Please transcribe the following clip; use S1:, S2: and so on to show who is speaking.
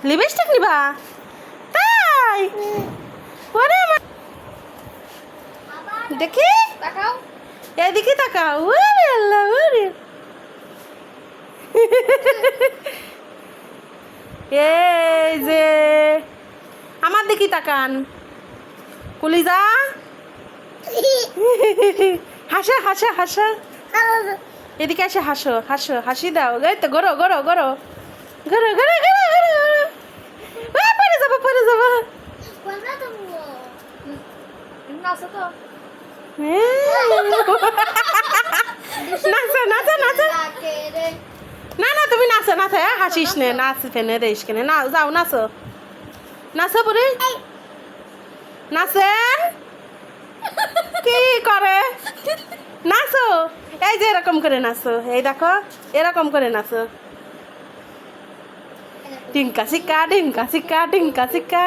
S1: lipstick নিবা তাই ওরে দেখি
S2: তাকাও
S1: এদিকে তাকাও ওরে আল্লাহ ওরে এই যে আমার দিকে তাকান কলিজা হাসা হাসা হাসা এদিকে এসে হাসো হাসো হাসি দাও এই তো গরো গরো গরো গরো গরো গরো গরো পরে যাবো পরে যাবো
S2: নাচো তো
S1: নাচো নাচো নাচো না না তুমি নাচো নাচো হাসিস নে নাচ ফেনে দেশ কেনে না যাও নাচো নাচো পরে নাচেন কি করে নাচো এই যে এরকম করে নাচো এই দেখো এরকম করে নাচো টিঙ্কা সিক্কা টিঙ্কা সিক্কা টিঙ্কা সিক্কা